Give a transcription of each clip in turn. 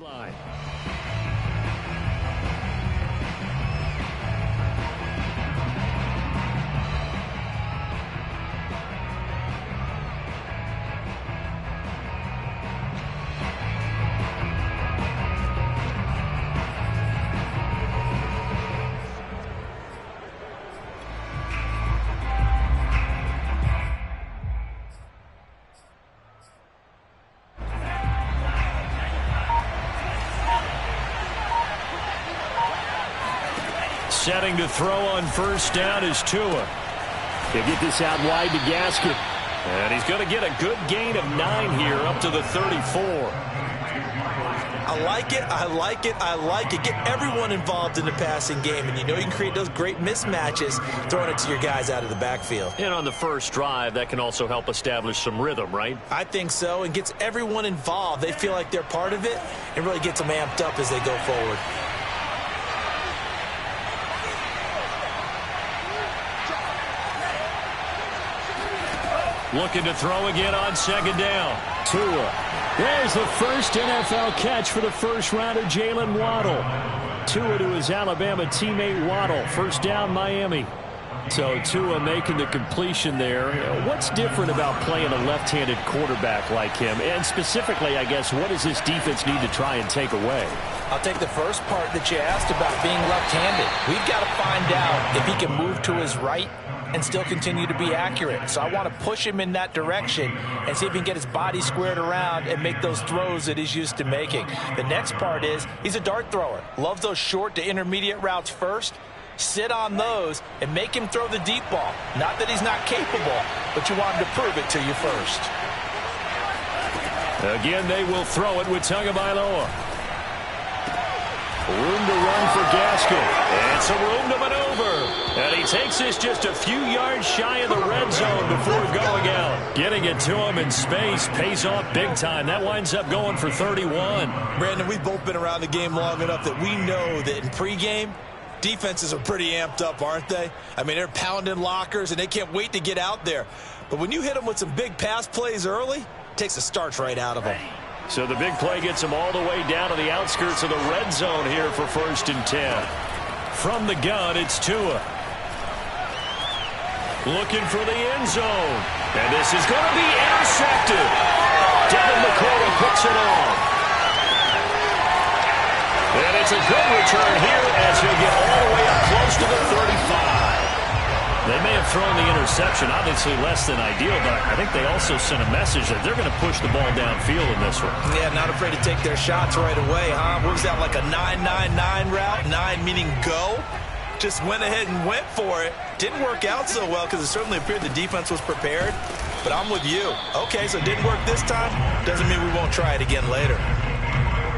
Line. Setting to throw on first down is Tua. He'll get this out wide to Gaskin. And he's going to get a good gain of 9 here up to the 34. I like it, I like it, I like it. Get everyone involved in the passing game, and you know you can create those great mismatches throwing it to your guys out of the backfield. And on the first drive, that can also help establish some rhythm, right? I think so, and gets everyone involved. They feel like they're part of it and really gets them amped up as they go forward. Looking to throw again on second down. Tua. There's the first NFL catch for the first rounder, Jalen Waddle. Tua to his Alabama teammate Waddle. First down, Miami. So Tua making the completion there. What's different about playing a left-handed quarterback like him? And specifically, I guess, what does this defense need to try and take away? I'll take the first part that you asked about being left-handed. We've got to find out if he can move to his right and still continue to be accurate. So I want to push him in that direction and see if he can get his body squared around and make those throws that he's used to making. The next part is he's a dart thrower. Loves those short to intermediate routes first. Sit on those and make him throw the deep ball. Not that he's not capable, but you want him to prove it to you first. Again, they will throw it with Tagovailoa. Room to run for Gaskin. And some room to maneuver. And he takes this just a few yards shy of the red zone before going out. Getting it to him in space pays off big time. That winds up going for 31. Brandon, we've both been around the game long enough that we know that in pregame, defenses are pretty amped up, aren't they? I mean, they're pounding lockers, and they can't wait to get out there. But when you hit them with some big pass plays early, it takes the starch right out of them. So the big play gets him all the way down to the outskirts of the red zone here for 1st and 10. From the gun, it's Tua. Looking for the end zone. And this is going to be intercepted. Devin McCourty picks it off. And it's a good return here as he'll get all the way up close to the 35. They may have thrown the interception, obviously less than ideal, but I think they also sent a message that they're going to push the ball downfield in this one. Yeah, not afraid to take their shots right away, huh? What was that, like a 9-9-9 route? 9 meaning go? Just went ahead and went for it. Didn't work out so well because it certainly appeared the defense was prepared. But I'm with you. Okay, so it didn't work this time. Doesn't mean we won't try it again later.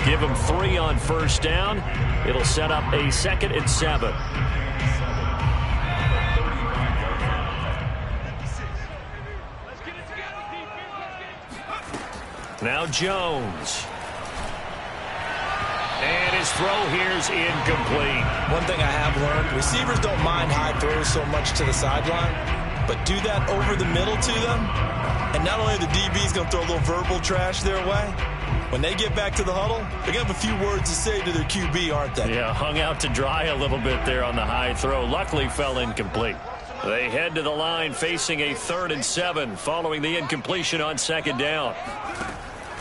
Give them 3 on first down. It'll set up a 2nd and 7. Now Jones. And his throw here's incomplete. One thing I have learned, receivers don't mind high throws so much to the sideline, but do that over the middle to them, and not only are the DBs going to throw a little verbal trash their way, when they get back to the huddle, they're going to have a few words to say to their QB, aren't they? Yeah, hung out to dry a little bit there on the high throw. Luckily fell incomplete. They head to the line facing a 3rd and 7 following the incompletion on 2nd down.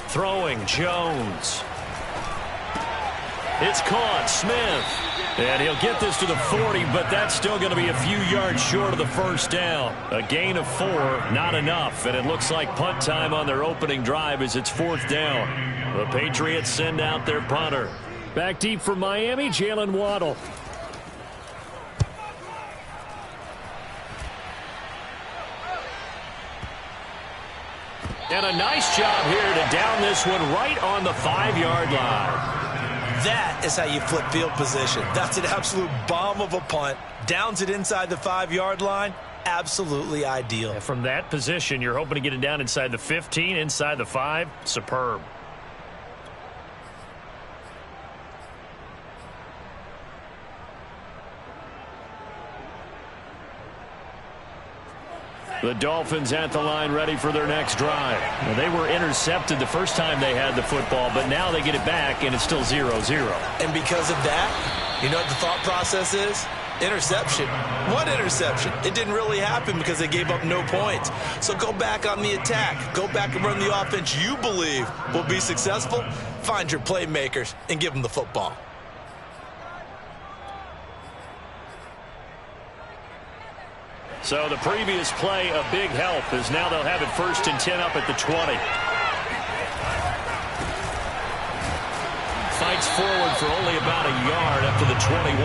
Throwing Jones. It's caught. Smith. And he'll get this to the 40, but that's still going to be a few yards short of the first down. A gain of 4, not enough. And it looks like punt time on their opening drive as it's 4th down. The Patriots send out their punter. Back deep for Miami, Jalen Waddle. And a nice job here to down this one right on the 5-yard line. That is how you flip field position. That's an absolute bomb of a punt. Downs it inside the 5-yard line. Absolutely ideal. And from that position, you're hoping to get it down inside the 15, inside the 5. Superb. The Dolphins at the line ready for their next drive. Well, they were intercepted the first time they had the football, but now they get it back, and it's still 0-0. And because of that, you know what the thought process is? Interception. What interception? It didn't really happen because they gave up no points. So go back on the attack. Go back and run the offense you believe will be successful. Find your playmakers and give them the football. So the previous play, a big help, as now they'll have it 1st and 10 up at the 20. Fights forward for only about a yard up to the 21.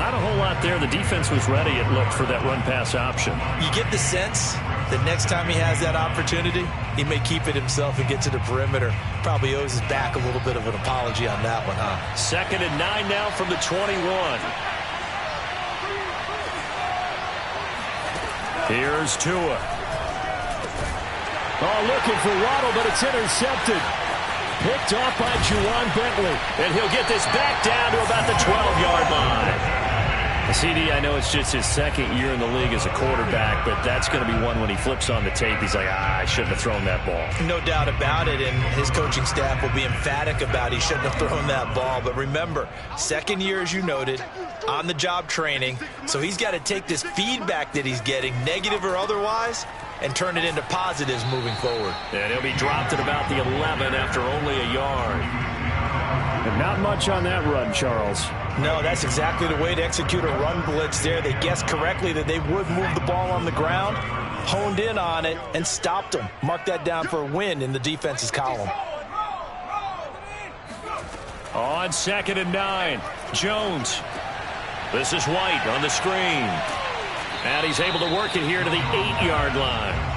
Not a whole lot there. The defense was ready, it looked, for that run-pass option. You get the sense that next time he has that opportunity, he may keep it himself and get to the perimeter. Probably owes his back a little bit of an apology on that one, huh? 2nd and 9 now from the 21. Here's Tua. Oh, looking for Waddle, but it's intercepted. Picked off by Juwan Bentley. And he'll get this back down to about the 12-yard line. CD, I know it's just his 2nd year in the league as a quarterback, but that's going to be one when he flips on the tape. He's like, I shouldn't have thrown that ball. No doubt about it, and his coaching staff will be emphatic about he shouldn't have thrown that ball. But remember, 2nd year, as you noted, on-the-job training, so he's got to take this feedback that he's getting, negative or otherwise, and turn it into positives moving forward. And he'll be dropped at about the 11 after only a yard. And not much on that run, Charles. No, that's exactly the way to execute a run blitz there. They guessed correctly that they would move the ball on the ground, honed in on it, and stopped them. Mark that down for a win in the defense's column. On 2nd and 9, Jones. This is White on the screen. And he's able to work it here to the 8-yard line.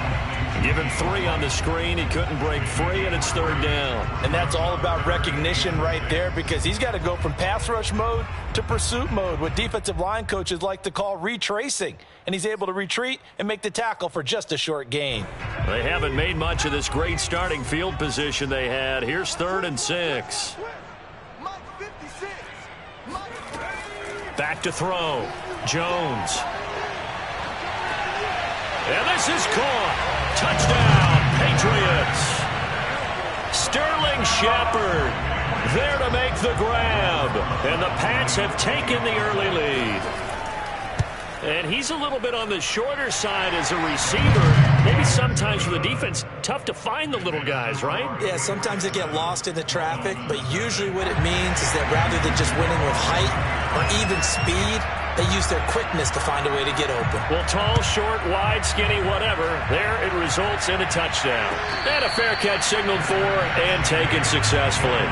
Give him 3 on the screen. He couldn't break free, and it's 3rd down. And that's all about recognition right there, because he's got to go from pass rush mode to pursuit mode, what defensive line coaches like to call retracing. And he's able to retreat and make the tackle for just a short gain. They haven't made much of this great starting field position they had. Here's 3rd and 6. Back to throw. Jones. And this is caught. Touchdown, Patriots. Sterling Shepard there to make the grab. And the Pats have taken the early lead. And he's a little bit on the shorter side as a receiver. Maybe sometimes for the defense, tough to find the little guys, right? Yeah, sometimes they get lost in the traffic, but usually what it means is that rather than just winning with height or even speed, they use their quickness to find a way to get open. Well, tall, short, wide, skinny, whatever, there it results in a touchdown. And a fair catch signaled for and taken successfully.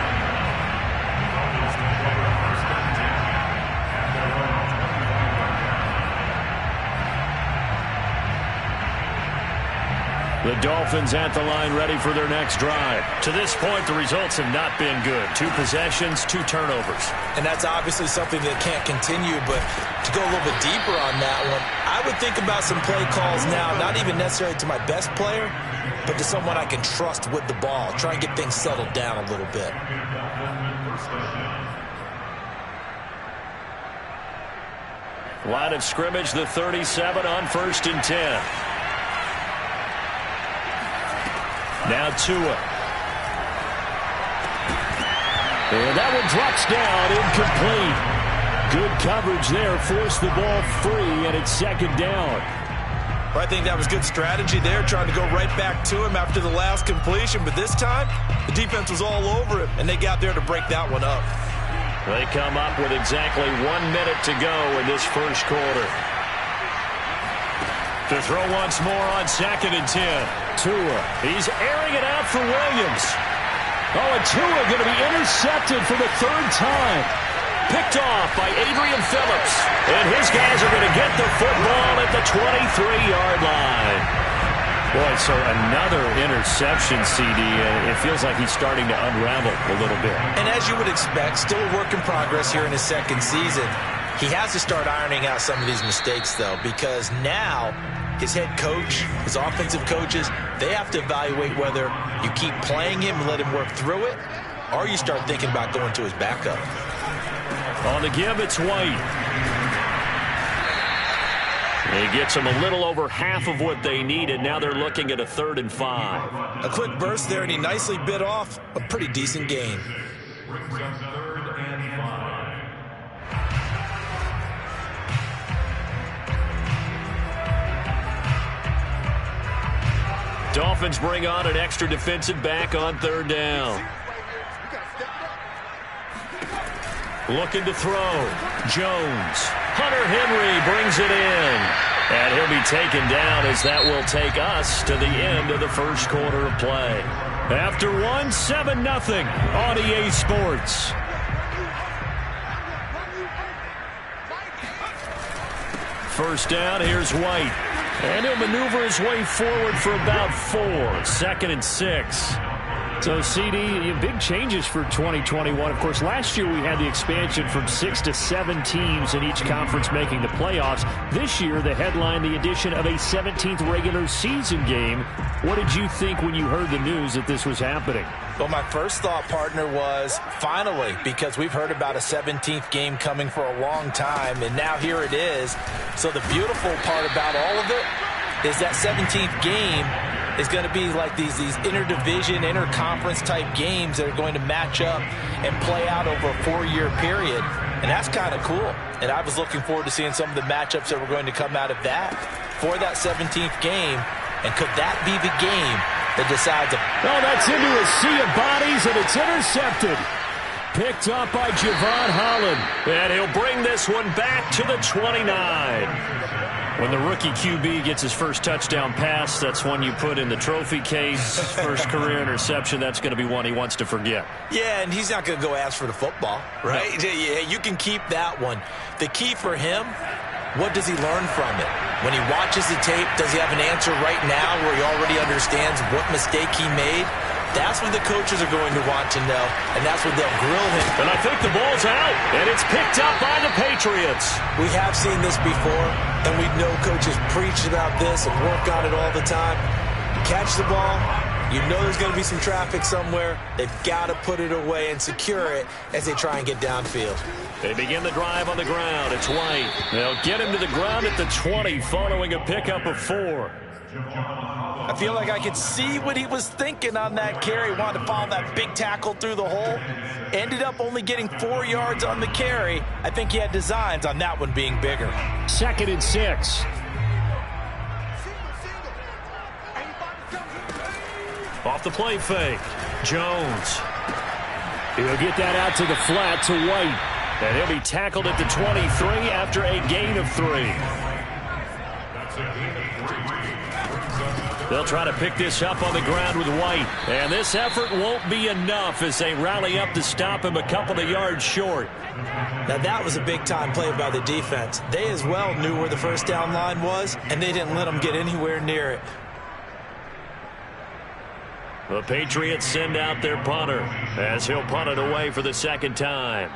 The Dolphins at the line ready for their next drive. To this point, the results have not been good. 2 possessions, 2 turnovers. And that's obviously something that can't continue, but to go a little bit deeper on that one, I would think about some play calls now, not even necessarily to my best player, but to someone I can trust with the ball. Try and get things settled down a little bit. Line of scrimmage, the 37 on 1st and 10. Now Tua. And that one drops down, incomplete. Good coverage there, forced the ball free, and it's 2nd down. Well, I think that was good strategy there, trying to go right back to him after the last completion. But this time, the defense was all over him, and they got there to break that one up. They come up with exactly 1 minute to go in this first quarter. To throw once more on 2nd and 10. Tua. He's airing it out for Williams. Oh, and Tua going to be intercepted for the 3rd time. Picked off by Adrian Phillips. And his guys are going to get the football at the 23-yard line. Boy, so another interception, CD. It feels like he's starting to unravel a little bit. And as you would expect, still a work in progress here in his 2nd season. He has to start ironing out some of these mistakes, though, because now his head coach, his offensive coaches, they have to evaluate whether you keep playing him and let him work through it, or you start thinking about going to his backup. On the give, it's White. It gets them a little over half of what they needed. Now they're looking at a 3rd and 5. A quick burst there, and he nicely bit off a pretty decent gain. Dolphins bring on an extra defensive back on 3rd down. Looking to throw. Jones. Hunter Henry brings it in. And he'll be taken down as that will take us to the end of the first quarter of play. After 7-0 on EA Sports. First down, here's White. And he'll maneuver his way forward for about 4. 2nd and 6. So, CD, big changes for 2021. Of course, last year we had the expansion from 6 to 7 teams in each conference making the playoffs. This year, the headline, the addition of a 17th regular season game. What did you think when you heard the news that this was happening? Well, my first thought, partner, was finally, because we've heard about a 17th game coming for a long time, and now here it is. So the beautiful part about all of it is that 17th game is going to be like these interdivision, interconference type games that are going to match up and play out over a 4-year period. And that's kind of cool. And I was looking forward to seeing some of the matchups that were going to come out of that for that 17th game. And could that be the game that decides? Oh, that's into a sea of bodies, and it's intercepted. Picked up by Javon Holland. And he'll bring this one back to the 29. When the rookie QB gets his first touchdown pass, that's one you put in the trophy case. First career interception, that's going to be one he wants to forget. Yeah, and he's not going to go ask for the football, right? No. Yeah, you can keep that one. The key for him, what does he learn from it? When he watches the tape, does he have an answer right now where he already understands what mistake he made? That's what the coaches are going to want to know, and that's what they'll grill him. And I think the ball's out, and it's picked up by the Patriots. We have seen this before, and we know coaches preach about this and work on it all the time. Catch the ball. You know there's going to be some traffic somewhere. They've got to put it away and secure it as they try and get downfield. They begin the drive on the ground. It's White. They'll get him to the ground at the 20 following a pickup of 4. I feel like I could see what he was thinking on that carry. Wanted to follow that big tackle through the hole. Ended up only getting 4 yards on the carry. I think he had designs on that one being bigger. 2nd and 6. Off the play fake. Jones. He'll get that out to the flat to White. And he'll be tackled at the 23 after a gain of 3. They'll try to pick this up on the ground with White. And this effort won't be enough as they rally up to stop him a couple of yards short. Now that was a big-time play by the defense. They as well knew where the first down line was, and they didn't let him get anywhere near it. The Patriots send out their punter as he'll punt it away for the 2nd time.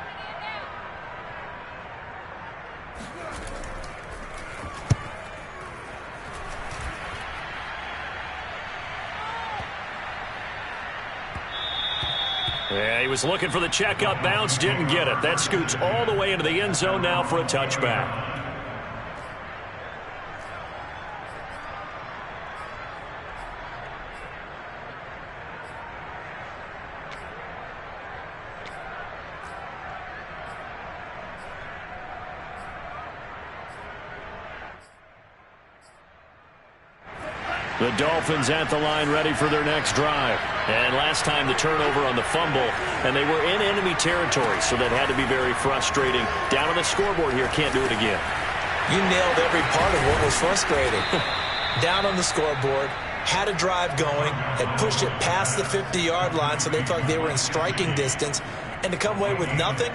Yeah, he was looking for the checkup bounce, didn't get it. That scoots all the way into the end zone now for a touchback. The Dolphins at the line ready for their next drive. And last time the turnover on the fumble, and they were in enemy territory, so that had to be very frustrating. Down on the scoreboard here, can't do it again. You nailed every part of what was frustrating. Down on the scoreboard, had a drive going, had pushed it past the 50-yard line, so they felt like they were in striking distance, and to come away with nothing,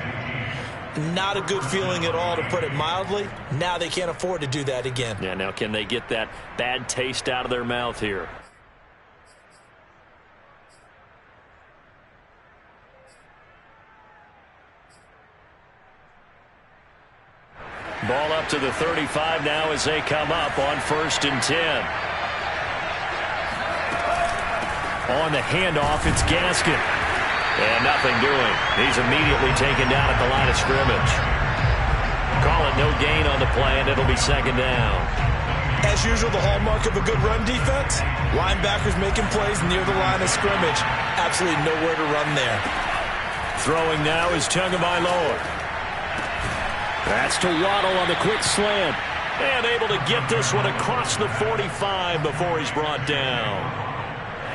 not a good feeling at all, to put it mildly. Now they can't afford to do that again. Yeah, now can they get that bad taste out of their mouth here? Ball up to the 35 now as they come up on 1st and 10. On the handoff, it's Gaskin. And nothing doing. He's immediately taken down at the line of scrimmage. Call it no gain on the play, and it'll be second down. As usual, the hallmark of a good run defense, linebackers making plays near the line of scrimmage. Absolutely nowhere to run there. Throwing now is Tagovailoa. That's to Waddle on the quick slant. And able to get this one across the 45 before he's brought down.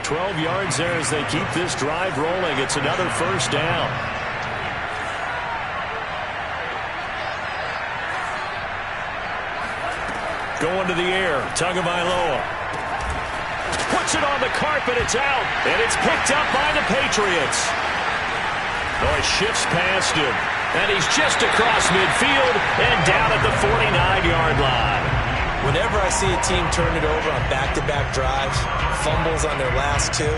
12 yards there as they keep this drive rolling. It's another first down. Going to the air, Tagovailoa. Puts it on the carpet, it's out. And it's picked up by the Patriots. Oh, he shifts past him. And he's just across midfield and down at the 49-yard line. Whenever I see a team turn it over on back-to-back drives, fumbles on their last two,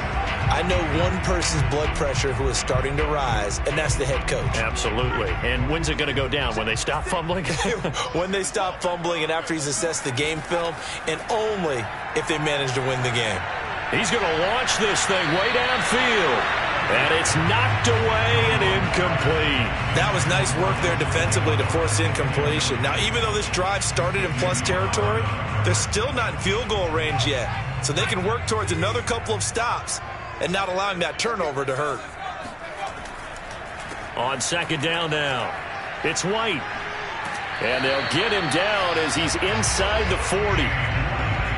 I know one person's blood pressure who is starting to rise, and that's the head coach. Absolutely. And when's it going to go down? When they stop fumbling? When they stop fumbling and after he's assessed the game film, and only if they manage to win the game. He's going to launch this thing way downfield. And it's knocked away and incomplete. That was nice work there defensively to force incompletion. Now, even though this drive started in plus territory, they're still not in field goal range yet. So they can work towards another couple of stops and not allowing that turnover to hurt. On second down now, it's White. And they'll get him down as he's inside the 40.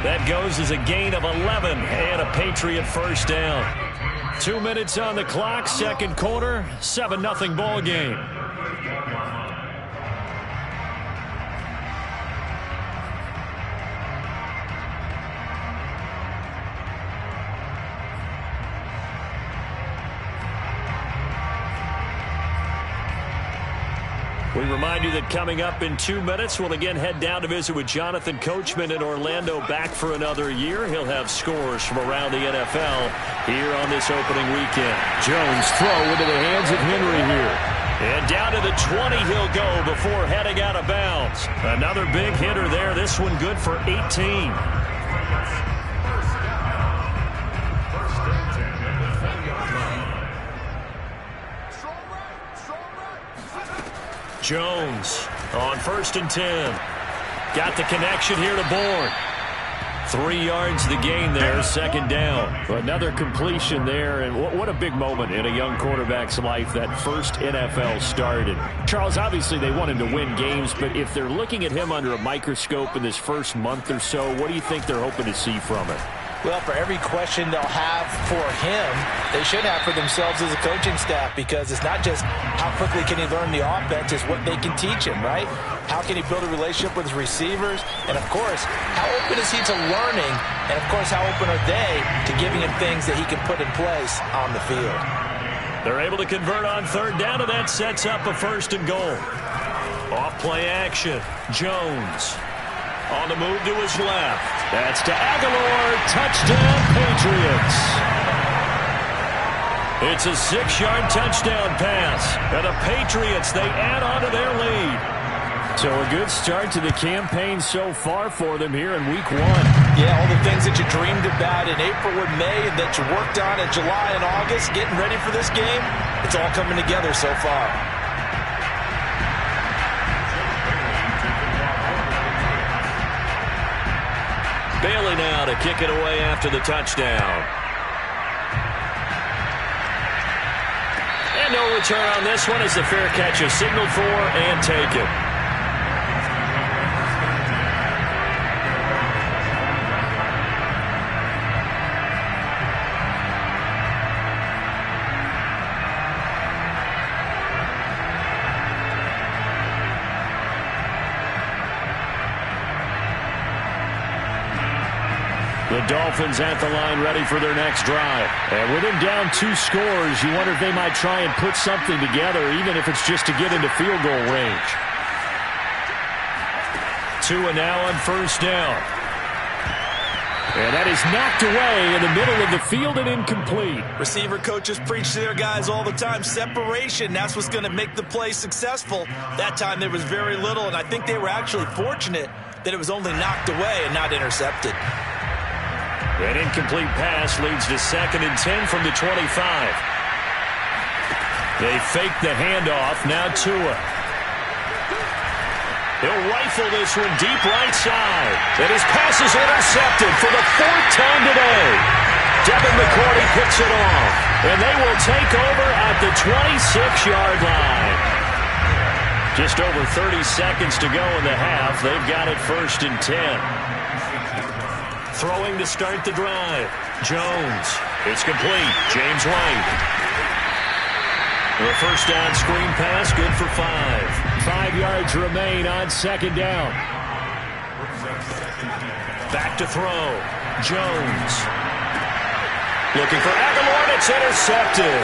That goes as a gain of 11 and a Patriot first down. 2 minutes on the clock, second quarter, 7-0 ball game. We remind you that coming up in 2 minutes, we'll again head down to visit with Jonathan Coachman in Orlando, back for another year. He'll have scores from around the NFL here on this opening weekend. Jones throw into the hands of Henry here. And down to the 20 he'll go before heading out of bounds. Another big hitter there, this one good for 18. Jones on 1st and 10. Got the connection here to Bourne. 3 yards the gain there, second down. Another completion there, and what a big moment in a young quarterback's life, that first NFL start. And Charles, obviously they want him to win games, but if they're looking at him under a microscope in this first month or so, what do you think they're hoping to see from it? Well, for every question they'll have for him, they should have for themselves as a coaching staff, because it's not just how quickly can he learn the offense, it's what they can teach him, right? How can he build a relationship with his receivers? And, of course, how open is he to learning? And, of course, how open are they to giving him things that he can put in place on the field? They're able to convert on third down, and that sets up a 1st and goal. Off play action, Jones. On the move to his left. That's to Aguilar. Touchdown, Patriots. It's a 6-yard touchdown pass. And the Patriots, they add on to their lead. So a good start to the campaign so far for them here in week 1. Yeah, all the things that you dreamed about in April and May and that you worked on in July and August, getting ready for this game, it's all coming together so far. Bailey now to kick it away after the touchdown. And no return on this one as the fair catch is signaled for and taken. The Dolphins at the line ready for their next drive. And with him down 2 scores, you wonder if they might try and put something together, even if it's just to get into field goal range. Tua now on 1st down. And that is knocked away in the middle of the field and incomplete. Receiver coaches preach to their guys all the time. Separation, that's what's going to make the play successful. That time there was very little, and I think they were actually fortunate that it was only knocked away and not intercepted. An incomplete pass leads to 2nd and 10 from the 25. They fake the handoff. Now Tua. He'll rifle this one deep right side. And his pass is intercepted for the 4th time today. Devin McCourty picks it off. And they will take over at the 26-yard line. Just over 30 seconds to go in the half. They've got it 1st and 10. Throwing to start the drive. Jones. It's complete. James White. The first down screen pass, good for 5. 5 yards remain on 2nd down. Back to throw. Jones. Looking for Aguilar, and it's intercepted.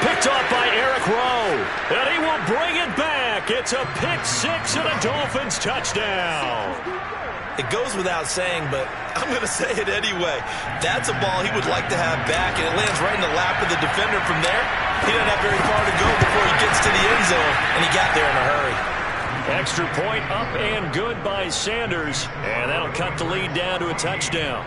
Picked off by Eric Rowe. And he will bring it back. It's a pick 6 and a Dolphins touchdown. It goes without saying, but I'm going to say it anyway. That's a ball he would like to have back, and it lands right in the lap of the defender from there. He doesn't have very far to go before he gets to the end zone, and he got there in a hurry. Extra point up and good by Sanders, and that'll cut the lead down to a touchdown.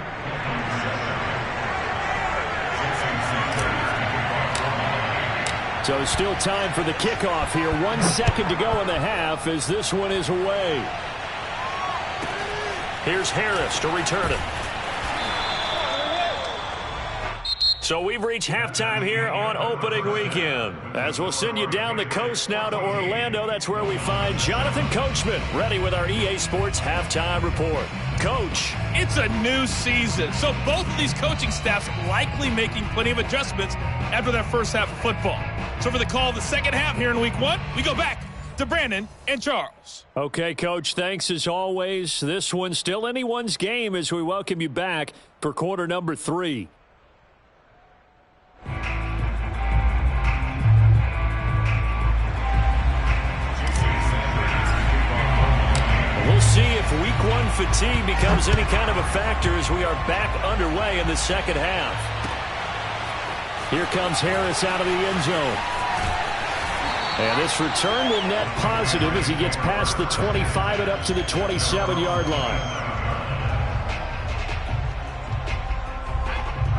So still time for the kickoff here. 1 second to go in the half as this one is away. Here's Harris to return it. So we've reached halftime here on opening weekend. As we'll send you down the coast now to Orlando, that's where we find Jonathan Coachman ready with our EA Sports halftime report. Coach. It's a new season, so both of these coaching staffs likely making plenty of adjustments after their first half of football. So for the call of the second half here in week 1, we go back to Brandon and Charles. Okay, Coach, thanks as always. This one's still anyone's game as we welcome you back for quarter number 3. We'll see if week 1 fatigue becomes any kind of a factor as we are back underway in the second half. Here comes Harris out of the end zone. And this return will net positive as he gets past the 25 and up to the 27-yard line.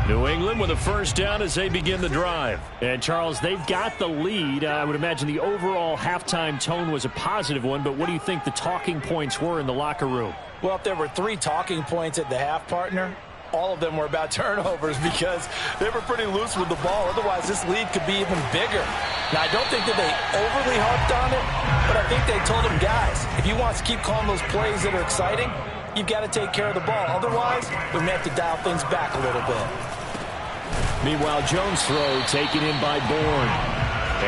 New England with a first down as they begin the drive. And, Charles, they've got the lead. I would imagine the overall halftime tone was a positive one, but what do you think the talking points were in the locker room? Well, if there were 3 talking points at the half, partner, all of them were about turnovers because they were pretty loose with the ball. Otherwise, this lead could be even bigger. Now, I don't think that they overly harped on it, but I think they told them, guys, if you want to keep calling those plays that are exciting, you've got to take care of the ball. Otherwise, we may have to dial things back a little bit. Meanwhile, Jones' throw taken in by Bourne.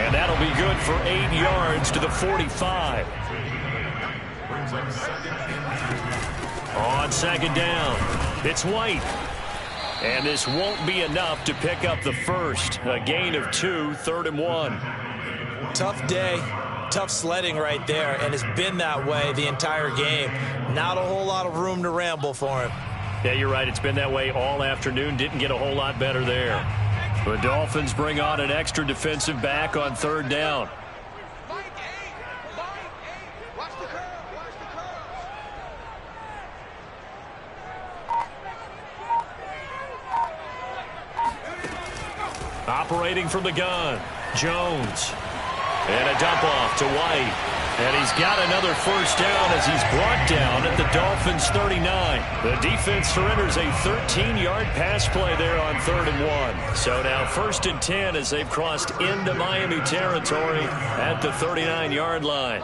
And that'll be good for 8 yards to the 45. On second down, it's White. And this won't be enough to pick up the first. A gain of 2, 3rd and 1. Tough day, tough sledding right there, and it's been that way the entire game. Not a whole lot of room to ramble for him. Yeah, you're right. It's been that way all afternoon. Didn't get a whole lot better there. The Dolphins bring on an extra defensive back on 3rd down. Operating from the gun, Jones. And a dump off to White. And he's got another first down as he's brought down at the Dolphins' 39. The defense surrenders a 13-yard pass play there on 3rd and 1. So now 1st and 10 as they've crossed into Miami territory at the 39-yard line.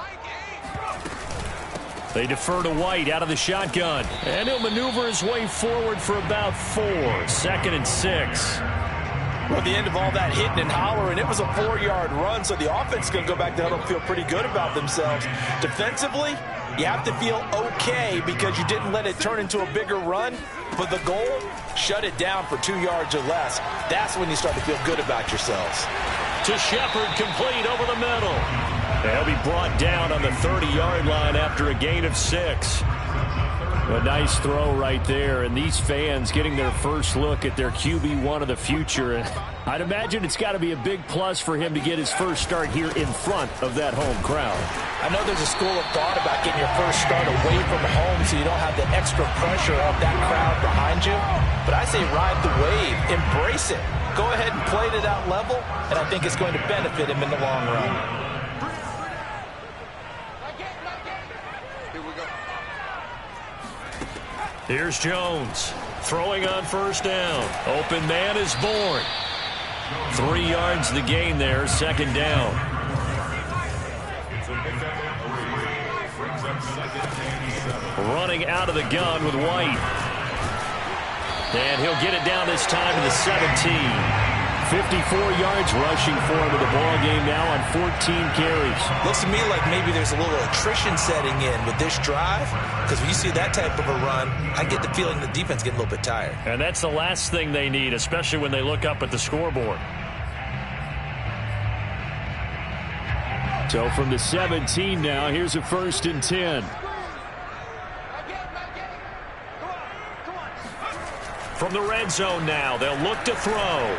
They defer to White out of the shotgun. And he'll maneuver his way forward for about 4. 2nd and 6. Well, at the end of all that hitting and hollering, it was a 4-yard run, so the offense is going to go back to huddle and feel pretty good about themselves. Defensively, you have to feel okay because you didn't let it turn into a bigger run, but the goal, shut it down for 2 yards or less. That's when you start to feel good about yourselves. To Shepard, complete over the middle. They'll be brought down on the 30-yard line after a gain of 6. A nice throw right there, and these fans getting their first look at their QB1 of the future. And I'd imagine it's got to be a big plus for him to get his first start here in front of that home crowd. I know there's a school of thought about getting your first start away from home so you don't have the extra pressure of that crowd behind you. But I say ride the wave, embrace it. Go ahead and play to that level, and I think it's going to benefit him in the long run. Here's Jones throwing on first down. Open man is born. 3 yards the gain there, second down. Running out of the gun with White. And he'll get it down this time to the 17. 54 yards rushing for him in the ball game now on 14 carries. Looks to me like maybe there's a little attrition setting in with this drive, because when you see that type of a run, I get the feeling the defense getting a little bit tired. And that's the last thing they need, especially when they look up at the scoreboard. So from the 17 now, here's a 1st and 10. From the red zone now, they'll look to throw.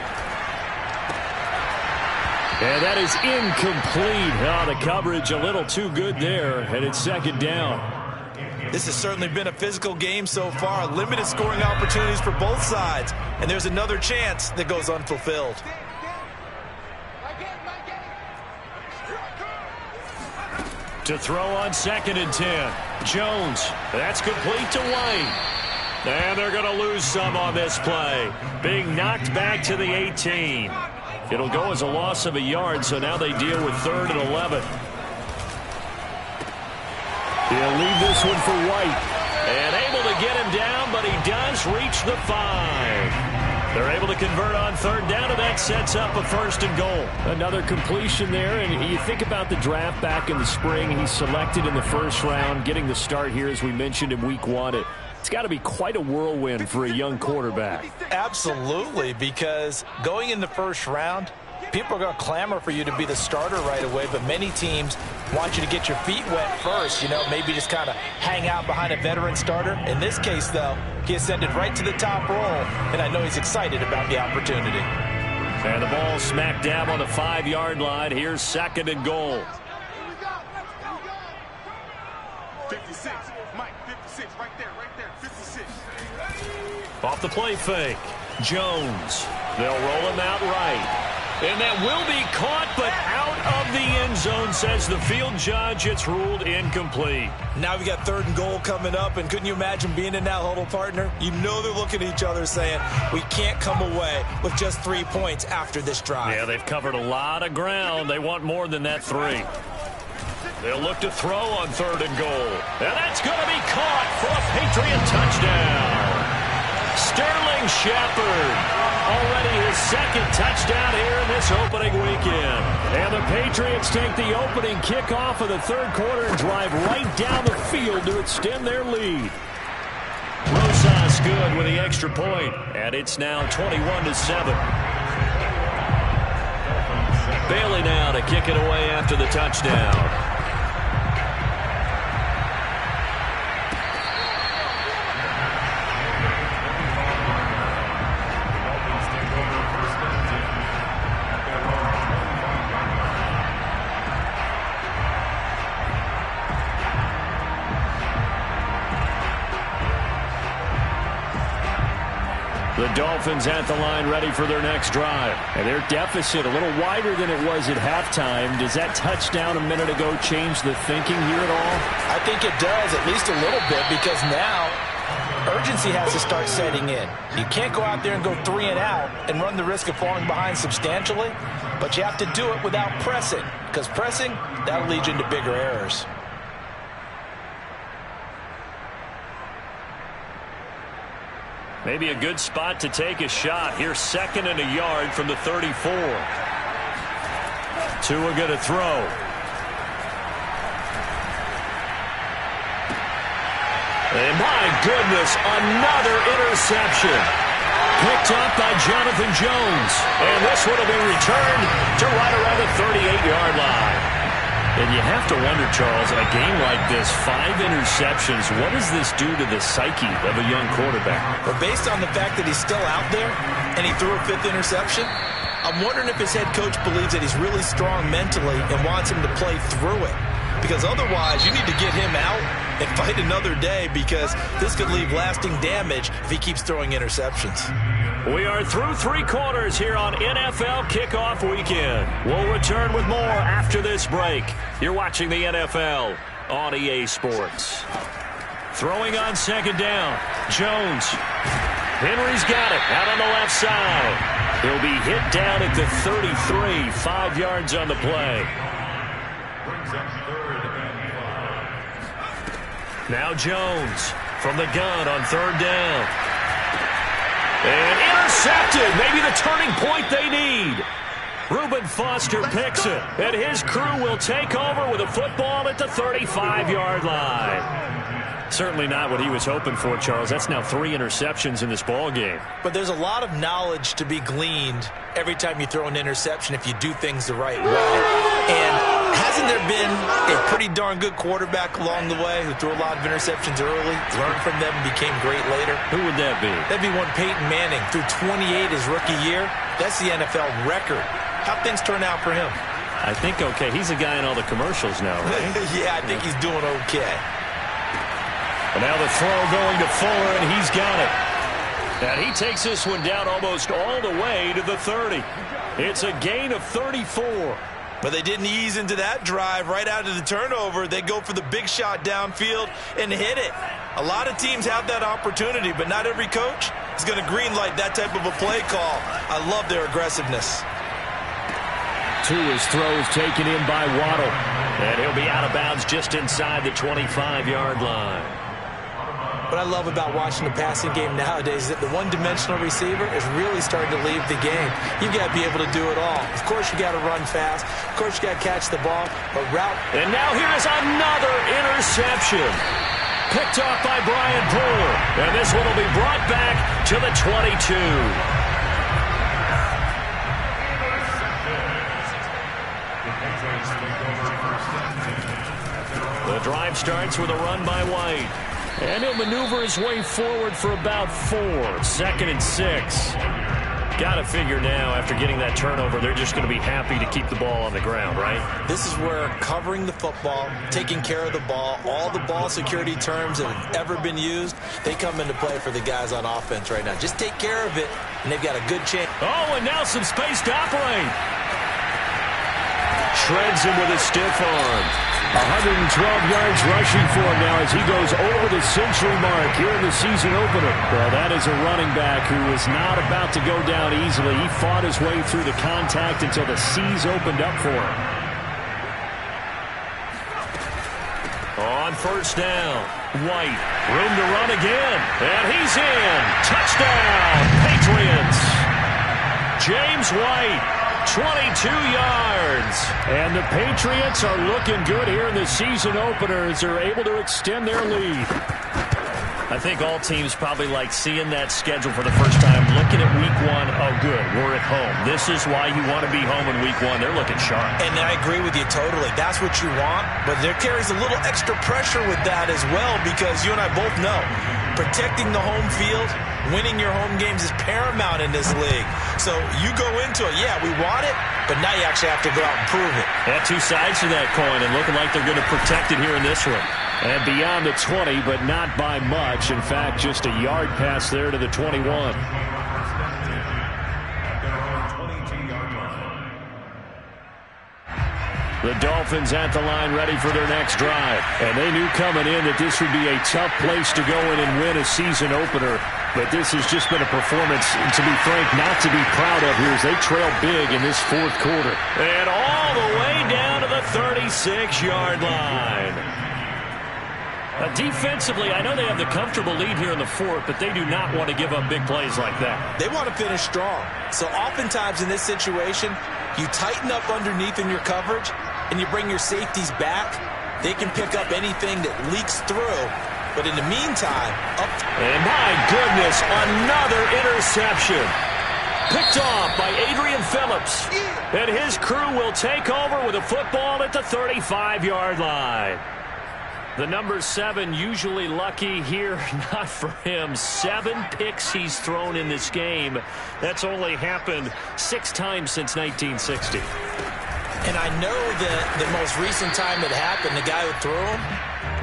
And that is incomplete. Oh, the coverage a little too good there, and it's second down. This has certainly been a physical game so far. Limited scoring opportunities for both sides. And there's another chance that goes unfulfilled. To throw on 2nd and 10. Jones. That's complete to White. And they're going to lose some on this play. Being knocked back to the 18. It'll go as a loss of a yard, so now they deal with 3rd and 11. He'll leave this one for White. And able to get him down, but he does reach the 5. They're able to convert on 3rd down, and that sets up a 1st and goal. Another completion there, and you think about the draft back in the spring. He's selected in the 1st round, getting the start here, as we mentioned, in week 1. It's got to be quite a whirlwind for a young quarterback. Absolutely, because going in the 1st round, people are going to clamor for you to be the starter right away, but many teams want you to get your feet wet first, maybe just kind of hang out behind a veteran starter. In this case, though, he ascended right to the top roll, and I know he's excited about the opportunity. And the ball smack dab on the 5-yard line. Here's 2nd and goal. 56, Mike, 56, right there, 56. Off the play fake. Jones. They'll roll him out right. And that will be caught, but out of the end zone, says the field judge. It's ruled incomplete. Now we got 3rd and goal coming up, and couldn't you imagine being in that huddle, partner? You know they're looking at each other saying, we can't come away with just 3 points after this drive. Yeah, they've covered a lot of ground. They want more than that 3. They'll look to throw on 3rd and goal. And that's going to be caught for a Patriot touchdown. Sterling Shepard, already his 2nd touchdown here in this opening weekend. And the Patriots take the opening kickoff of the 3rd quarter and drive right down the field to extend their lead. Rosas good with the extra point, and it's now 21-7. Bailey now to kick it away after the touchdown. The Dolphins at the line ready for their next drive. And their deficit a little wider than it was at halftime. Does that touchdown a minute ago change the thinking here at all? I think it does, at least a little bit, because now urgency has to start setting in. You can't go out there and go 3 and out and run the risk of falling behind substantially, but you have to do it without pressing, because pressing, that'll lead you into bigger errors. Maybe a good spot to take a shot. Here's 2nd and a yard from the 34. Tua going to throw. And my goodness, another interception. Picked up by Jonathan Jones. And this one will be returned to right around the 38-yard line. And you have to wonder, Charles, a game like this, 5 interceptions, what does this do to the psyche of a young quarterback? Well, based on the fact that he's still out there and he threw a 5th interception, I'm wondering if his head coach believes that he's really strong mentally and wants him to play through it. Because otherwise, you need to get him out and fight another day, because this could leave lasting damage if he keeps throwing interceptions. We are through 3 quarters here on NFL Kickoff Weekend. We'll return with more after this break. You're watching the NFL on EA Sports. Throwing on second down. Jones. Henry's got it out on the left side. He'll be hit down at the 33, 5 yards on the play. Now Jones from the gun on third down. And intercepted. Maybe the turning point they need. Reuben Foster picks it, and his crew will take over with a football at the 35-yard line. Certainly not what he was hoping for, Charles. That's now 3 interceptions in this ball game. But there's a lot of knowledge to be gleaned every time you throw an interception if you do things the right way. And hasn't there been a pretty darn good quarterback along the way who threw a lot of interceptions early, learned from them, and became great later? Who would that be? That'd be one Peyton Manning, threw 28 his rookie year. That's the NFL record. How'd things turn out for him? I think okay. He's a guy in all the commercials now, right? Yeah, I think he's doing okay. And now the throw going to Fuller, and he's got it. And he takes this one down almost all the way to the 30. It's a gain of 34. But they didn't ease into that drive right out of the turnover. They go for the big shot downfield and hit it. A lot of teams have that opportunity, but not every coach is going to greenlight that type of a play call. I love their aggressiveness. Tua's throw is taken in by Waddle. And he'll be out of bounds just inside the 25-yard line. What I love about watching the passing game nowadays is that the one-dimensional receiver is really starting to leave the game. You've got to be able to do it all. Of course, you got to run fast. Of course, you got to catch the ball, but route. And now here is another interception. Picked off by Brian Poole. And this one will be brought back to the 22. The drive starts with a run by White. And he'll maneuver his way forward for about 4. 2nd and 6. Got to figure now, after getting that turnover, they're just going to be happy to keep the ball on the ground, right? This is where covering the football, taking care of the ball, all the ball security terms that have ever been used, they come into play for the guys on offense right now. Just take care of it, and they've got a good chance. Oh, and now some space to operate. Shreds him with a stiff arm. 112 yards rushing for him now as he goes over the century mark here in the season opener. Well, that is a running back who is not about to go down easily. He fought his way through the contact until the seas opened up for him. On first down, White, room to run again, and he's in. Touchdown, Patriots. James White. 22 yards. And the Patriots are looking good here in the season opener as they're able to extend their lead. I think all teams probably like seeing that schedule for the first time, looking at week 1. Oh, good, we're at home. This is why you want to be home in week 1. They're looking sharp. And I agree with you totally. That's what you want, but there carries a little extra pressure with that as well because you and I both know protecting the home field, winning your home games is paramount in this league. So you go into it, yeah, we want it, but now you actually have to go out and prove it. Yeah, 2 sides to that coin, and looking like they're going to protect it here in this one. And beyond the 20, but not by much. In fact, just a yard pass there to the 21. The Dolphins at the line ready for their next drive. And they knew coming in that this would be a tough place to go in and win a season opener. But this has just been a performance, to be frank, not to be proud of here as they trail big in this 4th quarter. And all the way down to the 36-yard line. Defensively, I know they have the comfortable lead here in the 4th, but they do not want to give up big plays like that. They want to finish strong. So oftentimes in this situation, you tighten up underneath in your coverage, and you bring your safeties back. They can pick up anything that leaks through. But in the meantime, up. And my goodness, another interception. Picked off by Adrian Phillips. And his crew will take over with a football at the 35-yard line. The number 7 usually lucky here, not for him. 7 picks he's thrown in this game. That's only happened 6 times since 1960. And I know that the most recent time it happened, the guy who threw him,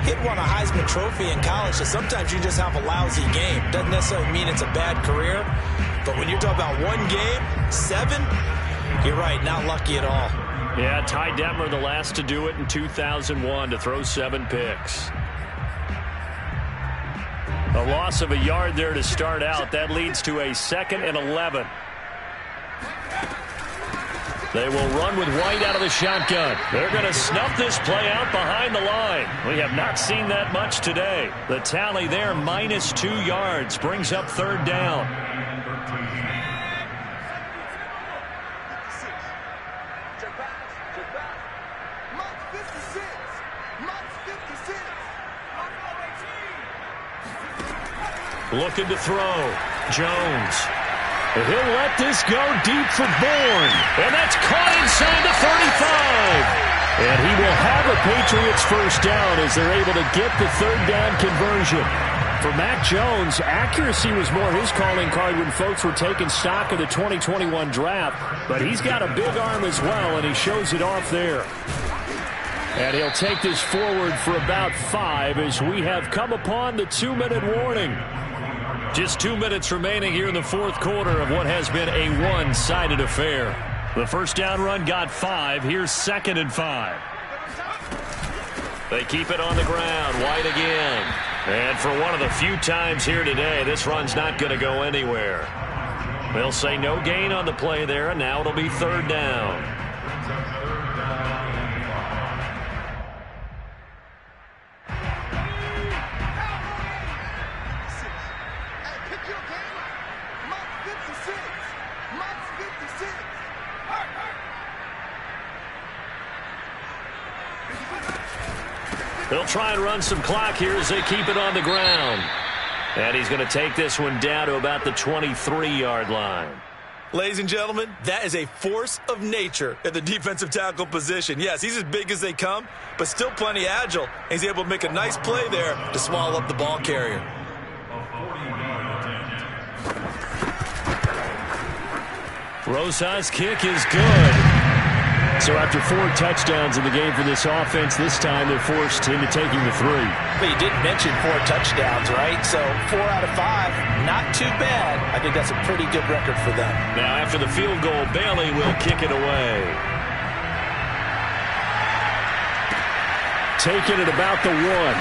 he'd won a Heisman Trophy in college, so sometimes you just have a lousy game. Doesn't necessarily mean it's a bad career, but when you're talking about one game, 7, you're right, not lucky at all. Yeah, Ty Detmer, the last to do it in 2001, to throw 7 picks. A loss of a yard there to start out. That leads to a 2nd and 11. They will run with White out of the shotgun. They're going to snuff this play out behind the line. We have not seen that much today. The tally there, -2 yards, brings up 3rd down. Looking to throw. Jones. He'll let this go deep for Bourne. And that's caught inside the 35. And he will have a Patriots first down as they're able to get the 3rd down conversion. For Mac Jones, accuracy was more his calling card when folks were taking stock of the 2021 draft. But he's got a big arm as well, and he shows it off there. And he'll take this forward for about 5 as we have come upon the 2-minute warning. Just 2 minutes remaining here in the 4th quarter of what has been a one-sided affair. The first down run got 5. Here's 2nd and 5. They keep it on the ground. White again. And for one of the few times here today, this run's not going to go anywhere. They'll say no gain on the play there, and now it'll be 3rd down. They'll try and run some clock here as they keep it on the ground. And he's going to take this one down to about the 23-yard line. Ladies and gentlemen, that is a force of nature at the defensive tackle position. Yes, he's as big as they come, but still plenty agile. He's able to make a nice play there to swallow up the ball carrier. Rosas' kick is good. So after 4 touchdowns in the game for this offense, this time they're forced into taking the 3. But you didn't mention 4 touchdowns, right? So 4 out of 5, not too bad. I think that's a pretty good record for them. Now after the field goal, Bailey will kick it away. Taking it about the 1.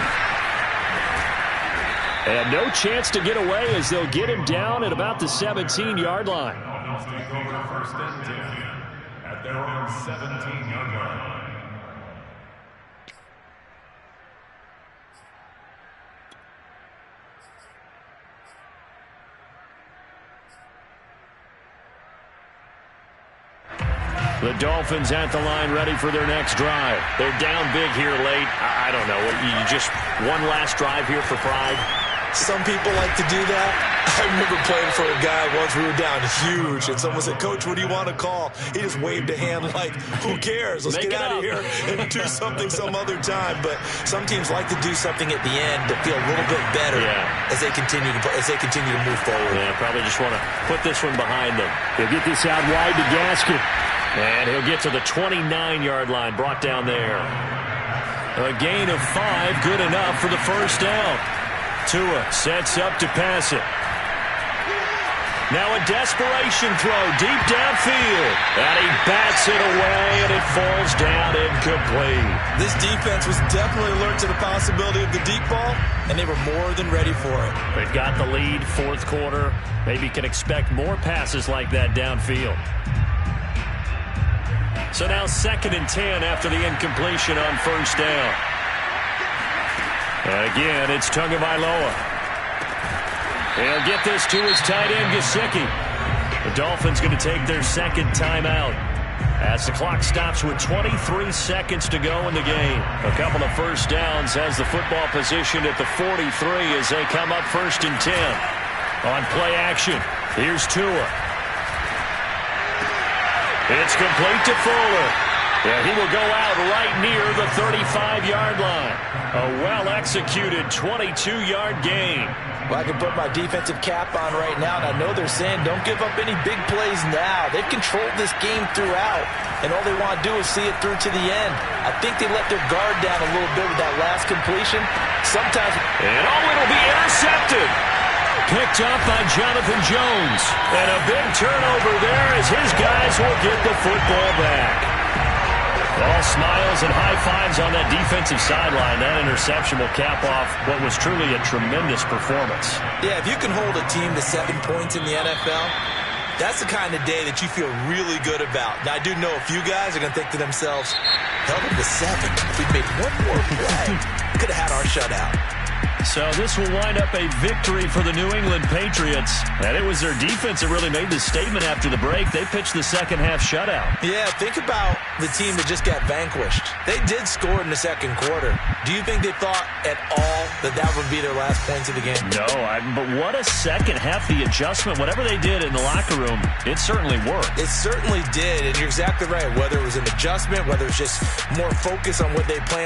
And no chance to get away as they'll get him down at about the 17-yard line. Take over 1st and 10 at their own 17-yard line. The Dolphins at the line ready for their next drive. They're down big here late. I don't know. You just one last drive here for pride? Some people like to do that. I remember playing for a guy once. We were down huge, and someone said, "Coach, what do you want to call?" He just waved a hand like, "Who cares? Let's get out of here and do something some other time." But some teams like to do something at the end to feel a little bit better as they continue to move forward. Yeah, probably just want to put this one behind them. He'll get this out wide to Gaskin, and he'll get to the 29-yard line. Brought down there. A gain of 5, good enough for the first down. Tua sets up to pass it. Now a desperation throw deep downfield. And he bats it away, and it falls down incomplete. This defense was definitely alert to the possibility of the deep ball, and they were more than ready for it. They've got the lead, 4th quarter. Maybe can expect more passes like that downfield. So now 2nd and 10 after the incompletion on first down. And again, it's Tagovailoa. He'll get this to his tight end, Gesicki. The Dolphins going to take their 2nd timeout as the clock stops with 23 seconds to go in the game. A couple of first downs has the football position at the 43 as they come up 1st and 10. On play action, here's Tua. It's complete to Fuller. Yeah, he will go out right near the 35-yard line. A well-executed 22-yard gain. Well, I can put my defensive cap on right now, and I know they're saying don't give up any big plays now. They've controlled this game throughout, and all they want to do is see it through to the end. I think they let their guard down a little bit with that last completion. Sometimes... And it'll be intercepted. Picked up by Jonathan Jones. And a big turnover there as his guys will get the football back. All smiles and high fives on that defensive sideline. That interception will cap off what was truly a tremendous performance. Yeah, if you can hold a team to 7 points in the NFL, that's the kind of day that you feel really good about. Now, I do know a few guys are going to think to themselves, held them to 7. If we made one more play, could have had our shutout. So this will wind up a victory for the New England Patriots. And it was their defense that really made the statement after the break. They pitched the second half shutout. Yeah, think about the team that just got vanquished. They did score in the second quarter. Do you think they thought at all that would be their last points of the game? No, but what a second half. The adjustment, whatever they did in the locker room, it certainly worked. It certainly did, and you're exactly right. Whether it was an adjustment, whether it's just more focus on what they planned